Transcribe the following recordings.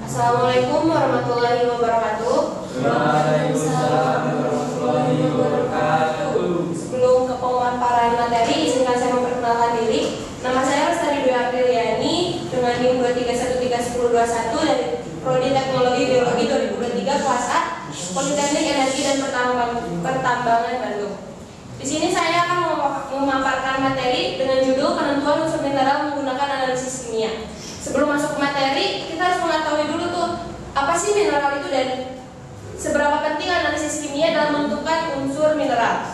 Assalamualaikum warahmatullahi wabarakatuh. Waalaikumsalam warahmatullahi wabarakatuh. Sebelum ke pemaparan materi, izinkan saya memperkenalkan diri. Nama saya Lestari Dwi Apriliani dengan NIM 231311021 dari Prodi Teknologi Biologi 2023 kelas A, Politeknik Energi dan Pertambangan Bandung. Di sini saya akan memaparkan materi dengan judul penentuan unsur mineral menggunakan analisis kimia. Sebelum masuk ke materi, kita harus mengetahui dulu tuh apa sih mineral itu dan seberapa penting analisis kimia dalam menentukan unsur mineral.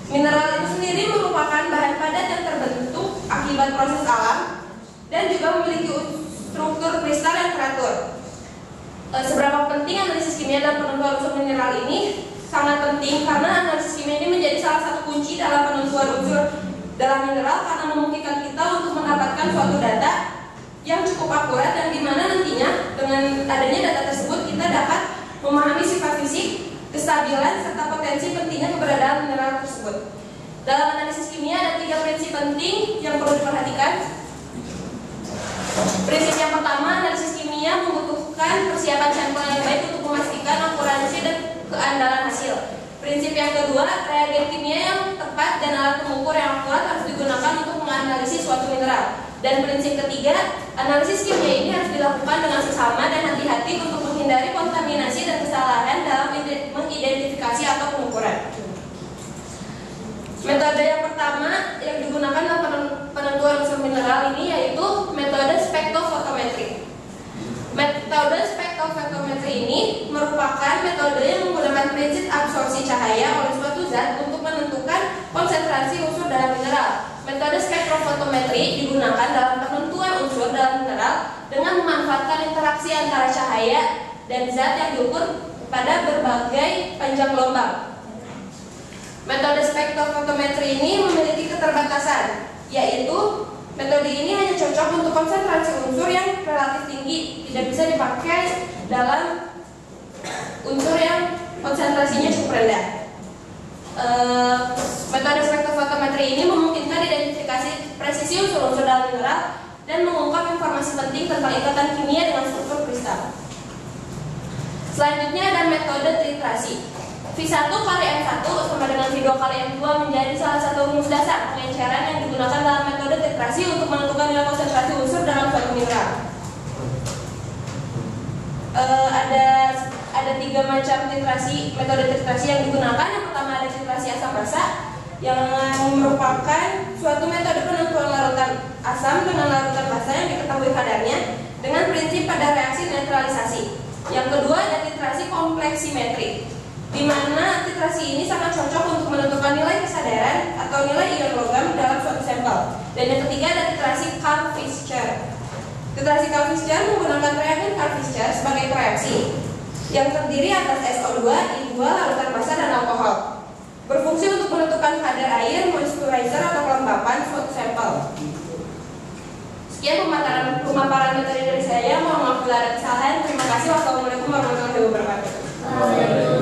Mineral itu sendiri merupakan bahan padat yang terbentuk akibat proses alam dan juga memiliki struktur kristal yang teratur. Seberapa penting analisis kimia dalam penentuan unsur mineral ini? Sangat penting karena analisis kimia ini menjadi salah satu kunci dalam penentuan unsur dalam mineral karena memungkinkan kita untuk mendapatkan suatu data yang cukup akurat dan di mana nantinya dengan adanya data tersebut kita dapat memahami sifat fisik, kestabilan serta potensi pentingnya keberadaan mineral tersebut. Dalam analisis kimia ada 3 prinsip penting yang perlu diperhatikan. Prinsip yang pertama, analisis kimia membutuhkan persiapan sampel yang baik untuk memastikan akurasi dan keandalan hasil. Prinsip yang kedua, reagen kimia yang tepat dan alat pengukur yang akurat harus digunakan untuk menganalisis suatu mineral. Dan prinsip ketiga, analisis kimia ini harus dilakukan dengan seksama dan hati-hati untuk menghindari kontaminasi dan kesalahan dalam mengidentifikasi atau pengukuran. Metode yang pertama yang digunakan dalam penentuan unsur mineral ini yaitu metode spektrofotometri. Metode spektrofotometri ini merupakan metode yang menggunakan prinsip absorpsi cahaya oleh suatu zat untuk menentukan konsentrasi unsur dalam mineral. Metode spektrofotometri digunakan dalam penentuan unsur dalam mineral dengan memanfaatkan interaksi antara cahaya dan zat yang diukur pada berbagai panjang gelombang. Metode spektrofotometri ini memiliki keterbatasan, yaitu metode ini hanya cocok untuk konsentrasi unsur yang relatif tinggi, tidak bisa dipakai dalam unsur yang konsentrasinya cukup rendah. Metode spektrofotometri ini memungkinkan identifikasi presisi unsur-unsur dalam mineral dan mengungkap informasi penting tentang ikatan kimia dengan struktur kristal. Selanjutnya ada metode titrasi. V1 kali M1 sama dengan V2 kali M2 menjadi salah satu rumus dasar pengenceran yang digunakan dalam metode titrasi untuk menentukan nilai konsentrasi unsur dalam suatu mineral. Ada 3 macam titrasi, metode titrasi yang digunakan. Yang pertama ada titrasi asam basa yang merupakan suatu metode penentuan larutan asam dengan larutan basa yang diketahui kadarnya dengan prinsip pada reaksi neutralisasi. Yang kedua ada titrasi kompleksimetri, di mana titrasi ini sangat cocok untuk menentukan nilai kesadaran atau nilai ion logam dalam suatu sampel. Dan yang ketiga ada titrasi Karl-Fischer. Titrasi Karl-Fischer menggunakan reagen Karl-Fischer sebagai reaksi yang terdiri atas SO2, I2, larutan basa dan alkohol. Berfungsi untuk menentukan kadar air, moisturizer atau kelembapan suatu sampel. Sekian pemaparan materi dari saya. Mohon maaf bila ada kesalahan. Terima kasih. Wassalamualaikum warahmatullahi wabarakatuh.